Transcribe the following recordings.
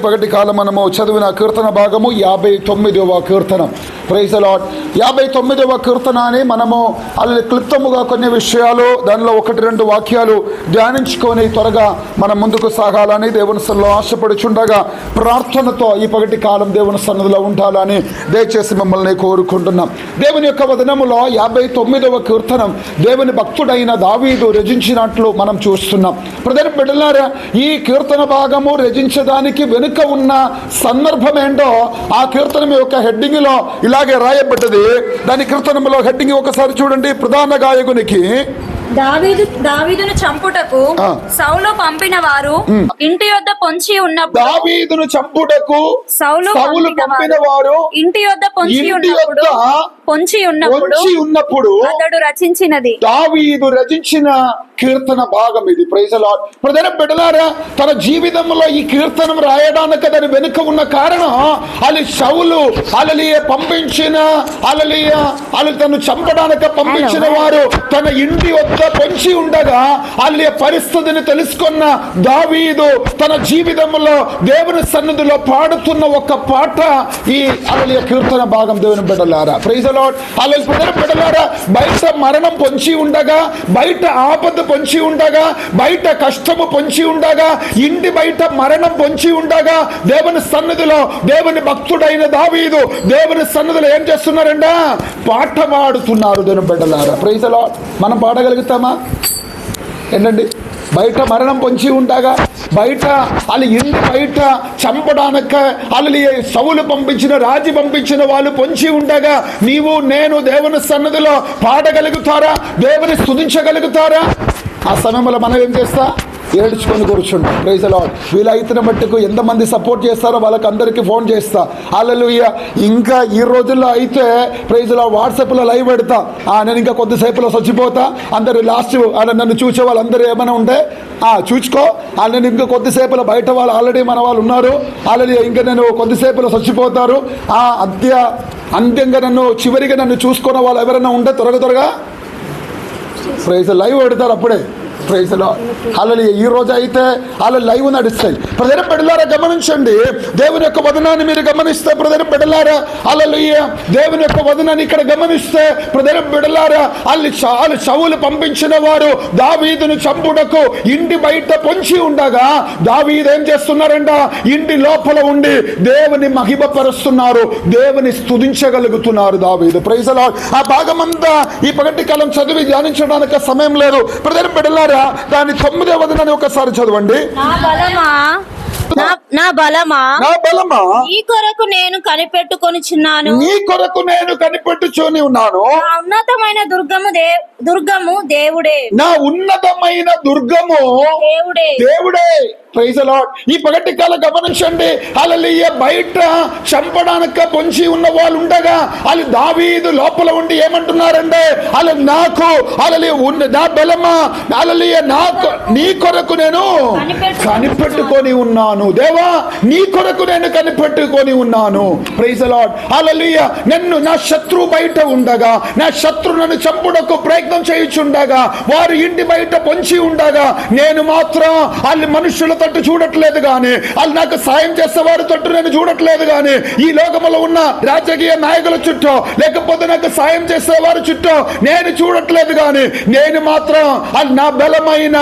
పగటి కాలం మనము చదివిన కీర్తన భాగము 59వ కీర్తన. Praise the Lord. 59వ కీర్తన అని మనము అల్లి క్లుప్తముగా కొన్ని విషయాలు, దానిలో 1-2 వాక్యాలు ధ్యానించుకొని త్వరగా మనం ముందుకు సాగాలని దేవుని సన్నిధిలో ఆశపడుచుండగా, ప్రార్థనతో ఈ పగటి కాలం దేవుని సన్నిధిలో ఉండాలని దయచేసి మిమ్మల్ని కోరుకుంటున్నాం. దేవుని యొక్క వదనములో 59వ కీర్తనం దేవుని భక్తుడైన దావీదు రచించినట్లు మనం చూస్తున్నాం. ప్రజల బిడ్డలారా, ఈ కీర్తన భాగము రచించడానికి వెనుక ఉన్న సందర్భం ఏంటో ఆ కీర్తనం యొక్క హెడ్డింగ్ లో ఇలాగే రాయబడ్డది. దాని కీర్తనములో హెడ్డింగ్ ఒకసారి చూడండి. ప్రధాన గాయకునికి దావీదును చంపుటకు సౌలు పంపిన వారు ఇంటి యొద్ద పొంచి ఉన్నప్పుడు, దావీదును చంపుటకు సౌలు పంపిన వారు ఇంటి యొద్ద పొంచి ఉన్నప్పుడు అతడు రచించినది. దావీదు రచించిన కీర్తన భాగం ఇది. Praise the lord. ప్రజల బిడ్డలారా, తన జీవితంలో ఈ కీర్తనం రాయడానికి దాని వెనుక ఉన్న కారణం, అది సౌలు పంపించిన తను చంపడానికి పంపించిన వారు తన ఇంటి వద్ద పొంచి ఉండగా అల్లి పరిస్థితిని తెలుసుకున్న దావీదు తన జీవితంలో దేవుని సన్నిధిలో పాడుతున్న ఒక పాట ఈ కీర్తన భాగం. దేవుని బిడ్డలారా, ప్రైజ్ ది లార్డ్. ప్రజల బిడ్డలారా, బయట మరణం పొంచి ఉండగా, బయట ఆపద పొంచి ఉండగా, బయట కష్టము పొంచి ఉండగా, ఇంటి బయట మరణం పొంచి ఉండగా, దేవుని సన్నిధిలో దేవుని భక్తుడైన దావీదు దేవుని సన్నిధిలో ఏం చేస్తున్నారంట? పాట పాడుతున్నారు. దేవుని బిడ్డలారా, ప్రైజ్ ది లార్డ్. మనం పాడగలుగుతామా? ఏంటండి, బయట మరణం పొంచి ఉండగా, బయట ఇంటి బయట చంపడానికి సౌలు పంపించిన, రాజు పంపించిన వాళ్ళు పొంచి ఉండగా నీవు నేను దేవుని సన్నిధిలో పాడగలుగుతారా? దేవుని స్తుతించగలుగుతారా? ఆ సమయంలో మనం ఏం చేస్తా? ఏడ్చుకొని కూర్చుంటాం. Praise the lord. వీలైతున్న మట్టుకు ఎంతమంది సపోర్ట్ చేస్తారో వాళ్ళకి అందరికీ ఫోన్ చేస్తా. హల్లెలూయా. ఇంకా ఈ రోజుల్లో అయితే ప్రైజ్ ది లార్డ్, వాట్సాప్లో లైవ్ పెడతా. నేను ఇంకా కొద్దిసేపులో చచ్చిపోతా, అందరు లాస్ట్ నన్ను చూసే వాళ్ళందరూ ఏమైనా ఉంటే చూసుకో, నేను ఇంకా కొద్దిసేపులో, బయట వాళ్ళు ఆల్రెడీ మన వాళ్ళు ఉన్నారు, ఆల్రెడీ ఇంకా నేను కొద్దిసేపులో చచ్చిపోతారు, అంత్యంగా చివరిగా నన్ను చూసుకున్న వాళ్ళు ఎవరైనా ఉంటే త్వరగా ప్రైజ్ లైవ్ పెడతారు అప్పుడే. Praise the lord. హల్లెలూయా. ఈ రోజు అయితే లైవ్ నడుస్తాయి. ప్రజల బిడ్డలారా గమనించండి. దేవుని యొక్క వదనాన్ని మీరు గమనిస్తే, ప్రజల బిడ్డలారా, హల్లెలూయా, దేవుని యొక్క వదనాన్ని ఇక్కడ గమనిస్తే, ప్రజల బిడ్డలారా, సౌలు పంపించిన వారు దావీదును చంపుటకు ఇంటి బయట పొంచి ఉండగా దావీదు ఏం చేస్తున్నారంట? ఇంటి లోపల ఉండి దేవుని మహిమపరుస్తున్నారు, దేవుని స్తుతించగలుగుతున్నారు దావీదు. Praise the lord. ఆ భాగమంతా ఈ పగటి కాలం చదివి ధ్యానించడానికి సమయం లేదు. ప్రజల బిడ్డలారా, దాని 9వ వచనాన్ని ఒకసారి చదవండి. నా బలమా నీ కొరకు నేను కనిపెట్టుకొనుచున్నాను, నీ కొరకు నేను కనిపెట్టుకొని ఉన్నాను. నా ఉన్నతమైన దుర్గము దేవుడే, నా ఉన్నతమైన దుర్గము దేవుడే. Praise the lord. ఈ పగటి కాలం గమనించండి. హల్లెలూయా. బయట చంపడానికి పొంచి ఉన్న వాళ్ళు ఉండగా దావీదు లోపల ఉండి ఏమంటున్నారంటే, నాకు నా బలమా, నాకు నీ కొరకు నేను కనిపెట్టుకొని ఉన్నాను. దేవా, నీ కొరకు నేను కనిపెట్టుకొని ఉన్నాను. Praise the lord. హల్లెలూయా. నా శత్రు బయట ఉండగా, నా శత్రు నన్ను చంపుటకు ప్రయత్నం చేయుచుండగా, వారు ఇంటి బయట పొంచి ఉండగా, నేను మాత్రం మనుషుల తట్టు చూడట్లేదు గాని, నాకు సాయం చేసేవారి తట్టు నేను చూడట్లేదు గాని, ఈ లోకములో ఉన్న రాజకీయ నాయకుల చుట్టూ, లేకపోతే నాకు సాయం చేసేవారి చుట్టూ నేను చూడట్లేదు గాని, నేను మాత్రం నా బలమైన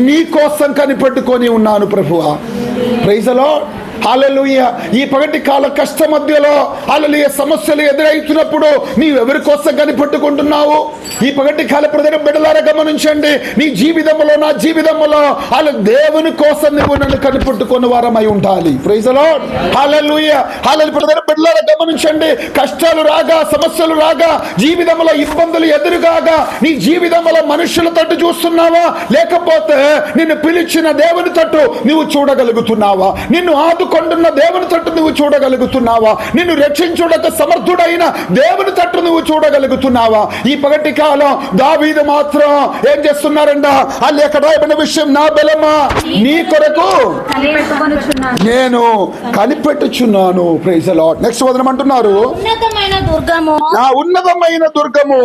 నీ కోసం కనిపెట్టుకొని ఉన్నాను ప్రభువా. Praise the lord. హల్లెలూయా. ఈ పగటి కాల కష్ట మధ్యలో హల్లెలూయా సమస్యలు ఎదురవుతున్నప్పుడు నీవు ఎవరి కోసం కనిపెట్టుకుంటున్నావు? ఈ పగటి కాల ప్రజల బిడ్డలారా గమనించండి. నీ జీవితంలో, నా జీవితంలో దేవుని కోసం నువ్వు నన్ను కనిపెట్టుకున్న వారమై ఉండాలి. Praise the lord. Hallelujah. Hallelujah. ప్రజల బిడ్డలారా గమనించండి. కష్టాలు రాగా, సమస్యలు రాగా, జీవితంలో ఇబ్బందులు ఎదురుగాగా, నీ జీవితంలో మనుషుల తట్టు చూస్తున్నావా, లేకపోతే నిన్ను పిలిచిన దేవుని తట్టు నువ్వు చూడగలుగుతున్నావా? నిన్ను కొండున్న దేవుని తట్టు నువ్వు చూడగలుగుతున్నావా? నిన్ను రక్షించుటకు సమర్థుడైన దేవుని తట్టు నువ్వు చూడగలుగుతున్నావా? ఈ పగటి కాలం దావీదు మాత్రం ఏం చేస్తున్నారంట? అక్కడ రాయబడిన విషయం, నా బలమా నీ కొరకు నేను కనిపెట్టుచున్నాను. Praise the Lord. నెక్స్ట్ వదనం అంటున్నారు, నా ఉన్నతమైన దుర్గము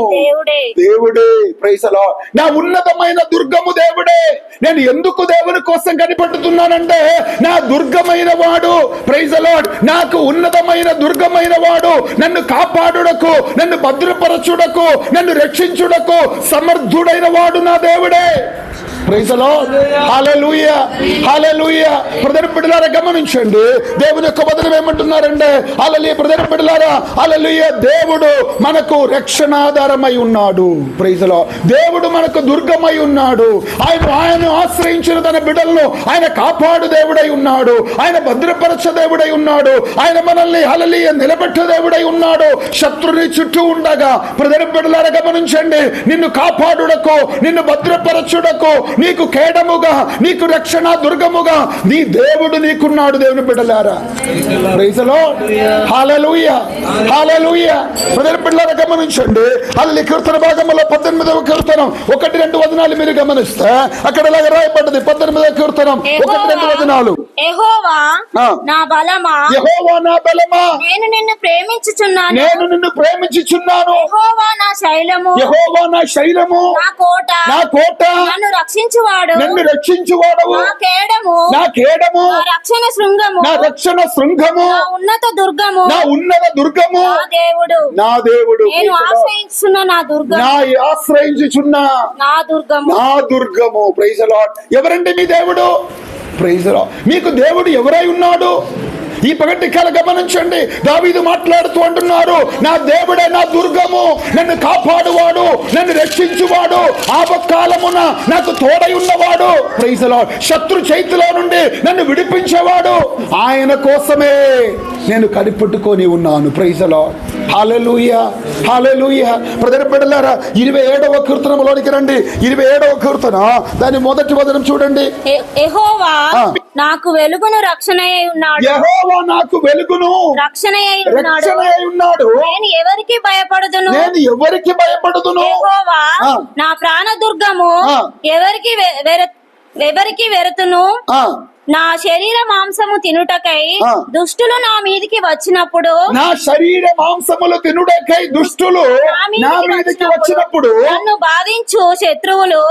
దేవుడే. Praise the Lord. నా ఉన్నతమైన దుర్గము దేవుడే. నేను ఎందుకు దేవుని కోసం కనిపెట్టుతున్నానంటే, నా దుర్గమైన ఉన్నాడు. Praise the lord. నాకు ఉన్నతమైన దుర్గమైన వాడు నన్ను కాపాడుటకు, నన్ను భద్రపరచుటకు, నన్ను రక్షించుటకు సమర్థుడైన వాడు నా దేవుడే. Praise the lord. Hallelujah, hallelujah. Brother బిడ్డలారా గమనించండి, దేవుని యొక్క వచనం ఏమంటున్నారంటే, హల్లెలూయా బ్రదర్ బిడ్డలారా, హల్లెలూయా, దేవుడు మనకు రక్షణాధారమై ఉన్నాడు. Praise the lord. దేవుడు మనకు దుర్గమై ఉన్నాడు. ఆయన ఆశ్రయించిన తన బిడ్డలను ఆయన కాపాడు దేవుడై ఉన్నాడు. ఆయన భద్రపరచ దేవుడై ఉన్నాడు. ఆయన మనల్ని హల్లెలూయా నిలబెట్ట దేవుడై ఉన్నాడు. శత్రుని చుట్టూ ఉండగా బ్రదర్ బిడ్డలారా గమనించండి, నిన్ను కాపాడుటకు, నిన్ను భద్రపరచుటకు, నీకు కేడముగా, నీకు రక్షణ దుర్గముగా నీ దేవుడు నీకున్నాడు. దేవుని బిడ్డలారా praise the lord. Hallelujah, hallelujah. Brother బిడ్డలారా గమనించండి, అల్లి కీర్తన భాగంలో 18వ కీర్తనం 1-2 వచనాలు మీరు గమనిస్తే అక్కడ ఇలాగ రాయబడ్డది. 18వ కీర్తనం 1-2 వచనాలు. యెహోవా నా బలమా, యెహోవా నా బలమా, నేను నిన్ను ప్రేమించుచున్నాను, నేను నిన్ను ప్రేమించుచున్నాను. యెహోవా నా శైలము, యెహోవా నా శైలము, నా కోట, నా కోట, నన్ను రక్షించువాడు, నన్ను రక్షించువాడవు, నా కేడము, నా కేడము, నా రక్షణ శృంగము, నా రక్షణ శృంగము, నా ఉన్నత దుర్గము, నా ఉన్నత దుర్గము, నా దేవుడు, నా దేవుడు, నేను ఆశ్రయించున్న నా దుర్గము, నా ఆశ్రయించుచున్న నా దుర్గము, నా దుర్గము. Praise the lord. ఎవరండి మీ దేవుడు? Praise the lord. మీకు దేవుడు ఎవరై ఉన్నాడు? ఈ పగటి కాల గమనించండి, దావీదు మాట్లాడుతూ అంటున్నారు, నా దేవుడే నా దుర్గము, నన్ను కాపాడువాడు, నన్ను రక్షించువాడు, ఆపత్కాలమున నాకు తోడై ఉన్నవాడు. Praise the lord. శత్రు చేతిలో నుండి నన్ను విడిపించేవాడు. ఆయన కోసమే నేను కనిపెట్టుకొని ఉన్నాను. Praise the lord. Hallelujah, hallelujah. Brother బిడ్డలారా 27వ కీర్తనలోనికి రండి. 27వ కీర్తన దాని మొదటి వచనం చూడండి. యెహోవా నాకు వెలుగును రక్షణయై ఉన్నాడు, యెహోవా నాకు వెలుగును రక్షణయై ఉన్నాడు. నేను ఎవరికి భయపడుదును, నేను ఎవరికి భయపడుదును. యెహోవా నా ప్రాణ దుర్గము, ఎవరికి వెరతును. నా శరీర మాంసము తినుటకై దుష్టులు నా మీదికి వచ్చినప్పుడు, నా శరీర మాంసములు తినుటకై దుష్టులు నా మీదికి వచ్చినప్పుడు, నన్ను బాధించు శత్రువులు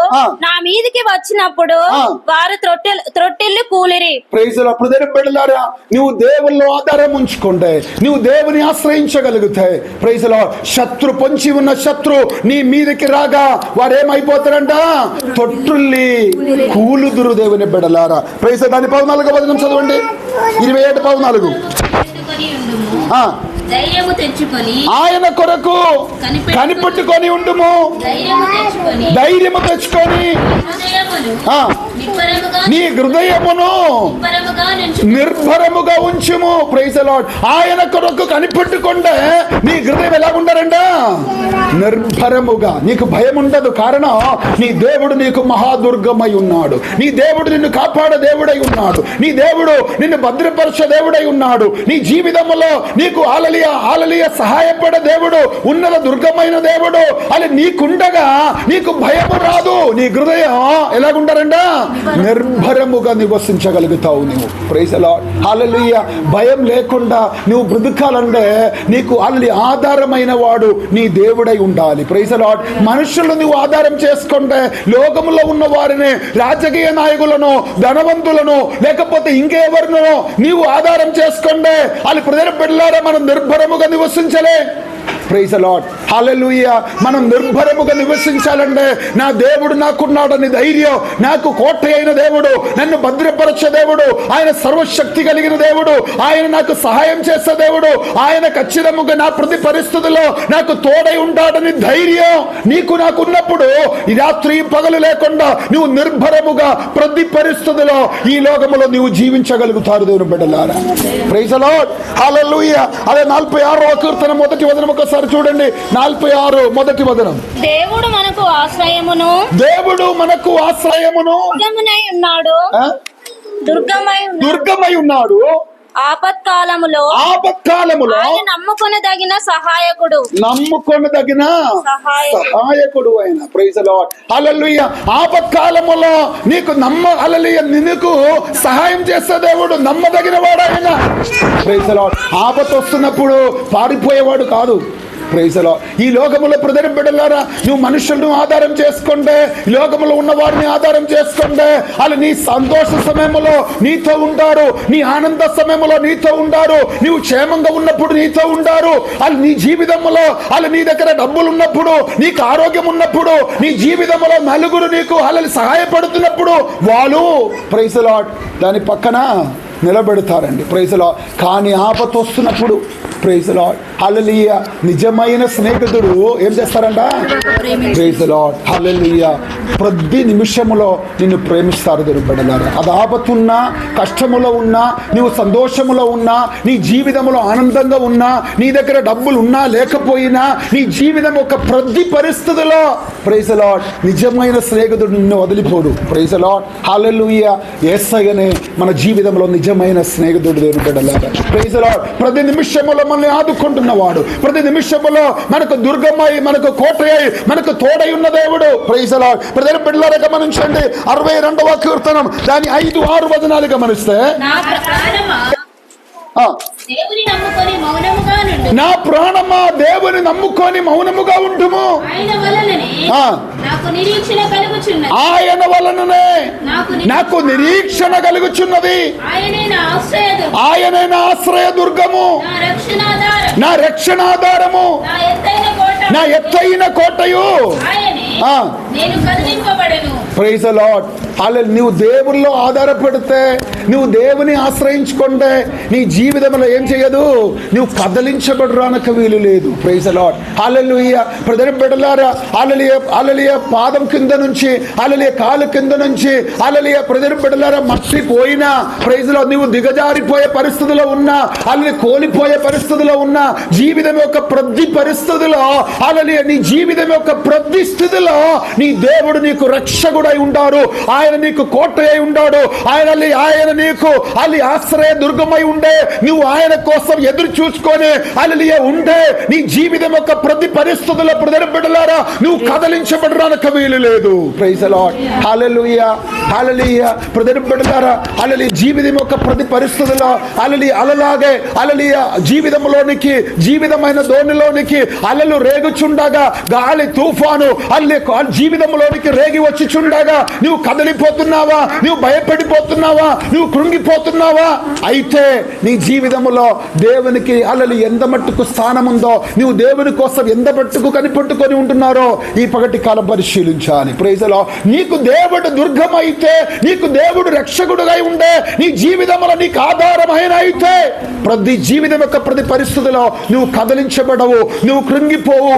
నా మీదికి వచ్చినప్పుడు వారు త్రొట్టిల్లు కూలిరి. Praise the Lord. బ్రదర్ బిడ్డలారా, నువ్వు దేవుల్లో ఆధారం ఉంచుకుంటే, నువ్వు దేవుని ఆశ్రయించగలిగితే, ప్రైజ్ ది లార్డ్, శత్రు పొంచి ఉన్న శత్రు నీ మీదకి రాగా వారేమైపోతారంట? తొట్టుల్లి కూలుదురు. దేవుని బిడ్డలారా ప్రైజ్ ది లార్డ్. 14వ వచనం చదవండి. 27:14. ధైర్యము తెచ్చుకొని ఆయన కొరకు కనిపెట్టుకొని ఉండుము, ధైర్యము తెచ్చుకొని నీ హృదయమును నిర్భరముగా ఉంచుము. Praise the lord. ఆయన కొరకు కనిపెట్టుకుంటే నీ హృదయం ఎలా ఉండాలంట? నిర్భరముగా. నీకు భయం ఉండదు. కారణం నీ దేవుడు నీకు మహాదుర్గమై ఉన్నాడు. నీ దేవుడు నిన్ను కాపాడే దేవుడై ఉన్నాడు. నీ దేవుడు నిన్ను భద్రపరచే దేవుడై ఉన్నాడు. నీ జీవితంలో నీకు హల్లెలూయా సహాయపడే దేవుడు, ఉన్నత దుర్గమైన దేవుడు. అది నీకుండగా నీకు భయము రాదు. నీ హృదయం ఎలాగుంటారంట? నిర్భరముగా నివసించగలుగుతావు నువ్వు. Praise the lord. హల్లెలూయా. భయం లేకుండా నువ్వు బ్రతకాలంటే నీకు ఆధారమైన వాడు నీ దేవుడై ఉండాలి. Praise the lord. మనుషులు నువ్వు ఆధారం చేసుకుంటే, లోకములో ఉన్న వారిని, రాజకీయ నాయకులను, ధనవంతులను, లేకపోతే ఇంకెవరినో నీవు ఆధారం చేసుకుంటే అది ప్రజల బిడ్డలారా మనం నిర్భరముగా నివసించలే. Praise the lord. హల్లెలూయా. మనం నిర్భరముగా నివసించాలంటే, నా దేవుడు నాకున్నాడని ధైర్యం, నాకు కోట అయిన దేవుడు, నన్ను భద్రపరచే దేవుడు, ఆయన సర్వశక్తి కలిగిన దేవుడు, ఆయన నాకు సహాయం చేసే దేవుడు, ఆయన ఖచ్చితంగా నా ప్రతి పరిస్థితుల్లో నాకు తోడై ఉంటాడని ధైర్యం నీకు నాకు ఉన్నప్పుడు ఈ రాత్రి పగలు లేకుండా నువ్వు నిర్భరముగా ప్రతి పరిస్థితుల్లో ఈ లోకములో నువ్వు జీవించగలుగుతారు. దేవుని బిడ్డలారా ప్రైజ్ ది లార్డ్. హల్లెలూయా. అదే 46వ కీర్తన మొదటి వచనం ఒకసారి చూడండి. 46 మొదటి వచనం. దేవుడు మనకు ఆశ్రయమును, దేవుడు మనకు ఆశ్రయమును, దుర్గమై ఉన్నాడు. ఆపత్కాలములో ఆయన నమ్ముకొనదగిన సహాయకుడు ఆయన. Praise the lord. హల్లెలూయా. ఆపత్కాలములో నీకు నిన్ను సహాయం చేసే దేవుడు, నమ్మదగిన వాడు ఆయన. Praise the lord. ఆపత్తు వస్తున్నప్పుడు పారిపోయేవాడు కాదు. Praise the lord. ఈ లోకములో ప్రజల బిడ్డలారా, నువ్వు మనుషులను ఆధారం చేసుకుంటే, ఈ లోకములో ఉన్న వారిని ఆధారం చేసుకుంటే, వాళ్ళు నీ సంతోష సమయంలో నీతో ఉంటారు, నీ ఆనంద సమయంలో నీతో ఉంటారు, నీవు క్షేమంగా ఉన్నప్పుడు నీతో ఉంటారు. వాళ్ళు నీ జీవితంలో, వాళ్ళు నీ దగ్గర డబ్బులు ఉన్నప్పుడు, నీకు ఆరోగ్యం ఉన్నప్పుడు, నీ జీవితంలో నలుగురు నీకు వాళ్ళు సహాయపడుతున్నప్పుడు వాళ్ళు ప్రైజ్ ది లార్డ్ దాని పక్కన నిలబెడతారండి. Praise the lord. కానీ ఆపత్తు వస్తున్నప్పుడు ప్రైజ్ ది లార్డ్ హల్లెలూయా నిజమైన స్నేహితుడు ఏం చేస్తారంట? ప్రైజ్ ది లార్డ్ హల్లెలూయా. ప్రతి నిమిషములో నిన్ను ప్రేమిస్తారు దేవుని. అది ఆపత్తున్నా, కష్టములో ఉన్నా, నీవు సంతోషములో ఉన్నా, నీ జీవితంలో ఆనందంగా ఉన్నా, నీ దగ్గర డబ్బులు ఉన్నా లేకపోయినా, నీ జీవితం ఒక ప్రతి పరిస్థితిలో ప్రైజ్ ది లార్డ్ నిజమైన స్నేహితుడు నిన్ను వదిలిపోడు. Praise the lord hallelujah. యేసయ్యనే మన జీవితంలో నిజమైన స్నేహితుడు దేవుని బిడ్డలారా. Praise the lord. ప్రతి నిమిషములో మనల్ని ఆదుకుంటున్నవాడు, ప్రతి నిమిషములో మనకు దుర్గమై, మనకు కోటయ్యి, మనకు తోడై ఉన్న దేవుడు. Praise the lord. ప్రజల బిడ్డలారా గమనించండి, 62వ కీర్తనం దాని 5-6 వచనాలు గమనిస్తే, నా ప్రాణమా దేవుని నమ్ముకొని మౌనముగా ఉంటుము, ఆయన వలననే నాకు నిరీక్షణ కలుగుచున్నది, ఆయనే నా ఆశ్రయ దుర్గము, నా రక్షణాధారము, నా ఎత్తైన కోటయు. Praise the lord. హల్లెలూయా. నీవు దేవుల్లో ఆధారపడితే, నువ్వు దేవుని ఆశ్రయించుకుంటే, నీ జీవితంలో ఏం చేయదు, నువ్వు కదలించబడరానక వీలు లేదు. ప్రైజ్ ది లార్డ్ హల్లెలూయా. ప్రజల బిడ్డలారా, హల్లెలూయా హల్లెలూయా. పాదం కింద నుంచి, హల్లెలూయా కాలు కింద నుంచి, హల్లెలూయా ప్రజల బిడ్డలారా మర్చిపోయినా, ప్రైజ్ ది లార్డ్ నీవు దిగజారిపోయే పరిస్థితిలో ఉన్నా, హల్లెలూయా కోల్పోయే పరిస్థితిలో ఉన్నా, జీవితం యొక్క ప్రతి పరిస్థితిలో, హల్లెలూయా నీ జీవితం యొక్క ప్రతి స్థితిలో నీ దేవుడు నీకు రక్షకుడై ఉంటారు, ఆయన నీకు కోట అయి ఉంటాడు, ఆయన నీకు అల్లి ఆశ్రయ దుర్గమై ఉండే, నువ్వు ఆయన కోసం ఎదురు చూసుకొని హల్లెలూయా ఉంటే, నీ జీవితం యొక్క ప్రతి పరిస్థితుల్లో ప్రజల బిడ్డలారా నువ్వు కదలించబడడానికి వీలు లేదు. Praise the lord hallelujah hallelujah. ప్రజల బిడ్డలారా హల్లెలూయా జీవితం యొక్క ప్రతి పరిస్థితుల్లో హల్లెలూయా అలలాగే హల్లెలూయా జీవితంలోనికి, జీవితమైన ధోనిలోనికి అలలు రేగుచుండగా, గాలి తుఫాను అల్లి జీవితంలోనికి రేగి వచ్చి చుండగా నువ్వు కదిలిపోతున్నావా, నువ్వు భయపడిపోతున్నావా, నువ్వు కృంగిపోతున్నావా? అయితే నీ జీవితంలో దేవునికి అలలు ఎంత మట్టుకు స్థానం ఉందో, నువ్వు దేవుని కోసం ఎంత మట్టుకు కనిపెట్టుకొని ఉంటున్నారో ఈ పగటి కాలం పరిశీలించాలి. Praise the lord. నీకు దేవుడు దుర్గం అయితే, నీకు దేవుడు రక్షకుడుగా ఉండే, నీ జీవితంలో నీకు ఆధారమైన అయితే, ప్రతి జీవితం యొక్క ప్రతి పరిస్థితిలో నువ్వు కదిలించబడవు, నువ్వు కృంగిపోవు,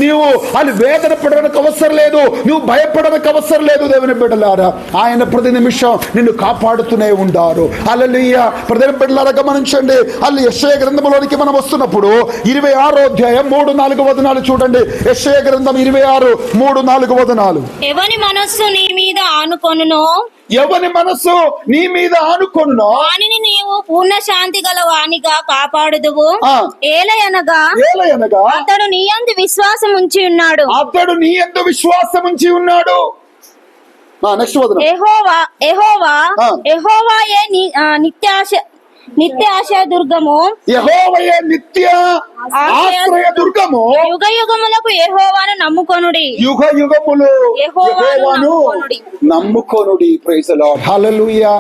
నీవు అది వేదన పడడానికి అవసరం లేదు, నువ్వు భయపడడానికి అవసరం లేదు. దేవుని బిడ్డలారా ఆయన ప్రతి నిమిషం నిన్ను కాపాడుతూనే ఉంటారు. హల్లెలూయా. ప్రజల బిడ్డలారా గమనించండి, అల్లి యెషయా గ్రంథంలోనికి మనం వస్తున్నప్పుడు 26వ అధ్యాయం 3-4 వచనాలు చూడండి. యెషయా గ్రంథం 26:3-4 వచనాలు. ఎవని మనస్సు నీ మీద ఆనుకొనునో, ఎవని మనస్సు నీ మీద ఆనుకొనునో వానిని నీవు పూర్ణ శాంతి గల వానిగా కాపాడుదువు. ఏలయనగా అతడు నీ యందు విశ్వాసం ఉంచి ఉన్నాడు, అతడు నీ యందు విశ్వాసం ఉంచి ఉన్నాడు. నెక్స్ట్ వదన. యెహోవాయే నిత్య ఆశయ దుర్గము, యెహోవాయే నిత్య ఆశ్రయ దుర్గము. యుగ యుగములకు యెహోవాను నమ్ముకొనుడి, యుగ యుగములు యెహోవాను నమ్ముకొనుడి. Praise the lord hallelujah.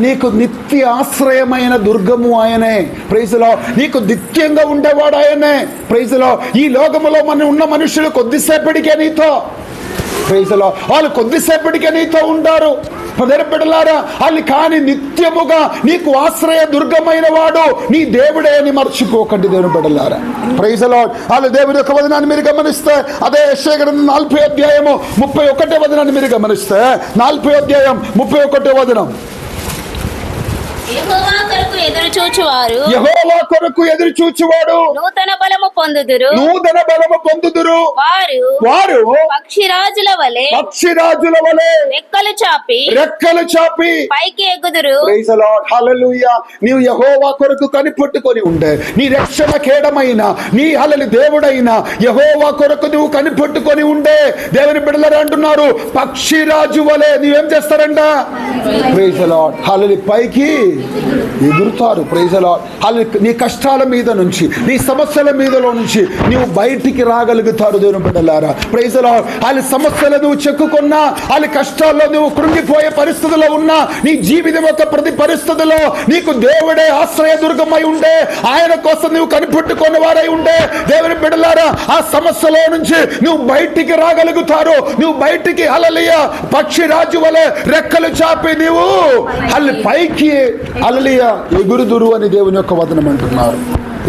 నీకు నిత్య ఆశ్రయమైన దుర్గము ఆయనే. Praise the lord. నీకు నిత్యంగా ఉండేవాడు ఆయనే. Praise the lord. ఈ లోకములో మనం ఉన్న మనుషులు కొద్దిసేపటికే నీతో, ప్రైజ్ ది లార్డ్ వాళ్ళు కొద్దిసేపటికే నీతో ఉంటారు. ప్రజల బిడ్డలారా వాళ్ళు కానీ నిత్యముగా నీకు ఆశ్రయ దుర్గమైన వాడు నీ దేవుడే అని మర్చిపోకండి. దేవుని బిడ్డలారా ప్రైజ్ ది లార్డ్. వాళ్ళు దేవుని యొక్క వచనాన్ని మీరు గమనిస్తే, అదే యెషయా గ్రంథం 40వ అధ్యాయము 31వ వచనాన్ని మీరు గమనిస్తే, 40వ అధ్యాయం 31వ వచనం. యెహోవా కొరకు ఎదురు చూచువాడు నూతన బలము పొందుదురు. వారు పక్షిరాజుల వలె రెక్కలు చాపి పైకి ఎగుదురు. Praise the lord hallelujah. నీవు యెహోవా కొరకు కనిపెట్టుకొని ఉండే, నీ రక్షణ కేడమైన, నీ హల్లెలూయా దేవుడైన యెహోవా కొరకు నువ్వు కనిపెట్టుకొని ఉండే, దేవుని బిడ్డలారా అంటున్నారు పక్షిరాజు వలె నీవేం చేస్తారంట? ప్రైజ్ ది లార్డ్ హల్లెలూయా. పైకి ఎగురుతారు. Praise the lord. నీ కష్టాల మీద నుంచి, నీ సమస్యల మీదలో నుంచి నీవు బయటికి రాగలుగుతారు దేవుని బిడ్డలారా. Praise the lord. వాళ్ళ సమస్యలు నువ్వు చెక్కుకున్నా, వాళ్ళ కష్టాల్లో నువ్వు కృంగిపోయే పరిస్థితిలో ఉన్నా, నీ జీవితం యొక్క ప్రతి పరిస్థితిలో నీకు దేవుడే ఆశ్రయ దుర్గమై ఉండే, ఆయన కోసం నువ్వు కనిపెట్టుకున్న వారై ఉండే దేవుని బిడ్డలారా, ఆ సమస్యలో నుంచి నువ్వు బయటికి రాగలుగుతారు. నువ్వు బయటికి హల్లెలూయా పక్షి రాజు వలె రెక్కలు చాపి నీవు పైకి హల్లెలూయా ఎగురుదురు అని దేవుని యొక్క వచనం అంటున్నారు.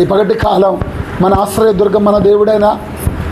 ఈ పగటి కాలం మన ఆశ్రయ దుర్గం మన దేవుడైనా.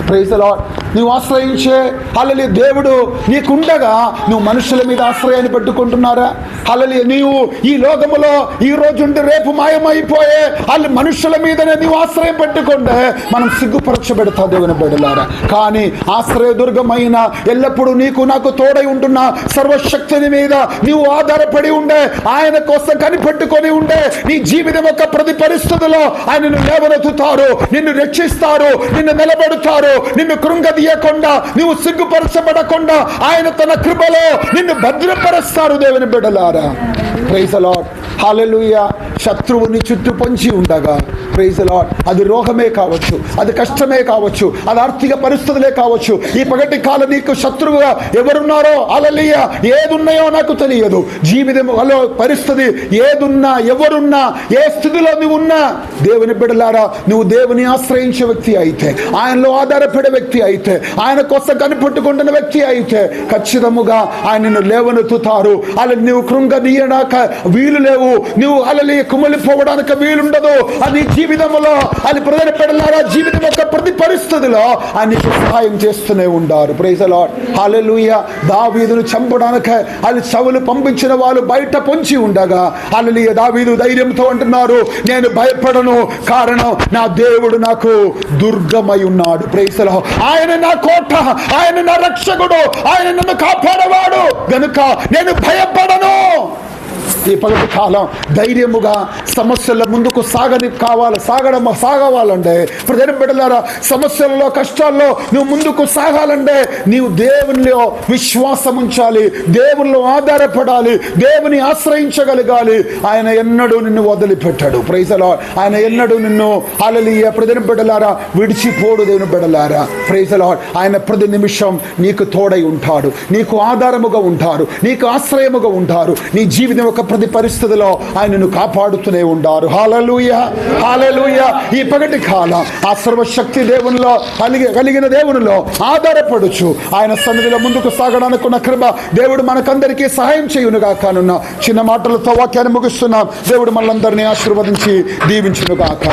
Praise the Lord. నువ్వు ఆశ్రయించే హల్లెలూయా దేవుడు నీకుండగా నువ్వు మనుషుల మీద ఆశ్రయాన్ని పెట్టుకుంటున్నారా? హల్లెలూయా నీవు ఈ లోకములో ఈ రోజు ఉండి రేపు మాయమైపోయే వాళ్ళు మనుషుల మీదనే నీవు ఆశ్రయం పెట్టుకుంటే మనం సిగ్గుపరచబెడతా దేవుని బిడ్డలారా. కానీ ఆశ్రయ దుర్గమైన ఎల్లప్పుడూ నీకు నాకు తోడై ఉంటున్న సర్వశక్తిని మీద నీవు ఆధారపడి ఉండే, ఆయన కోసం కనిపెట్టుకొని ఉండే, నీ జీవితం యొక్క ప్రతి పరిస్థితిలో ఆయనను లేవనెత్తుతారు, నిన్ను రక్షిస్తారు, నిన్ను నిలబెడతారు, నిన్ను కృంగదీయకుండా, నువ్వు సిగ్గుపరచబడకుండా ఆయన తన కృపలో నిన్ను భద్రపరుస్తారు దేవుని బిడ్డలారా. Praise the lord. హల్లెలూయా. శత్రువుని చుట్టూ పొంచి ఉండగా ప్రైజ్ ది లార్డ్, అది రోగమే కావచ్చు, అది కష్టమే కావచ్చు, అది ఆర్థిక పరిస్థితులే కావచ్చు. ఈ పగటి కాలం నీకు శత్రువుగా ఎవరున్నారో హల్లెలూయా ఏదున్నాయో నాకు తెలియదు. జీవితంలో పరిస్థితి ఏదున్నా, ఎవరున్నా, ఏ స్థితిలో నువ్వు ఉన్నా దేవుని బిడ్డలారా, నువ్వు దేవుని ఆశ్రయించే వ్యక్తి అయితే, ఆయనలో ఆధారపడే వ్యక్తి అయితే, ఆయన కోసం కనిపెట్టుకుంటున్న వ్యక్తి అయితే ఖచ్చితముగా ఆయనను లేవనెత్తుతారు. అలా నువ్వు కృంగదీయడాక వీలు లేవు, నువ్వు అలలి కుమిలిపోవడానికి వీలుండదు. అది జీవితంలో అది ప్రజల పెడలారా జీవితం యొక్క ప్రతి పరిస్థితిలో ఆయనకు సహాయం చేస్తూనే ఉండారు. Praise the lord. హల్లెలూయా. దావీదును చంపడానికి అది సౌలు పంపించిన వాళ్ళు బయట పొంచి ఉండగా హల్లెలూయా దావీదు ధైర్యంతో అంటున్నారు, నేను భయపడను, కారణం నా దేవుడు నాకు దుర్గమై ఉన్నాడు. Praise the lord. ఆయన నా కోట, ఆయన నా రక్షకుడు, ఆయన నన్ను కాపాడేవాడు గనుక నేను భయపడను. ఈ పగటి కాలం ధైర్యముగా సమస్యల ముందుకు సాగవాలంటే ప్రజల బిడ్డలారా, సమస్యలలో కష్టాల్లో నువ్వు ముందుకు సాగాలంటే నీవు దేవునిలో విశ్వాసం ఉంచాలి, దేవునిలో ఆధారపడాలి, దేవుని ఆశ్రయించగలగాలి. ఆయన ఎన్నడూ నిన్ను వదిలిపెట్టాడు. Praise the lord. ఆయన ఎన్నడూ నిన్ను హల్లెలూయా ప్రజల బిడ్డలారా విడిచిపోడు దేవుని బిడ్డలారా. Praise the lord. ఆయన ప్రతి నిమిషం నీకు తోడై ఉంటాడు, నీకు ఆధారముగా ఉంటారు, నీకు ఆశ్రయముగా ఉంటారు. నీ జీవితం ఒక ప్రతి పరిస్థితిలో ఆయనను కాపాడుతూనే ఉండారు. హల్లెలూయా, హల్లెలూయా. ఈ పగటి కాలం ఆ సర్వశక్తి దేవునిలో కలిగిన దేవునిలో ఆధారపడుచు ఆయన సన్నిధిలో ముందుకు సాగడానికి ఉన్న కృప దేవుడు మనకందరికీ సహాయం చేయునుగా. కానున్న చిన్న మాటలతో వాక్యాన్ని ముగిస్తున్నాం. దేవుడు మనందరినీ ఆశీర్వదించి దీవించునుగాక.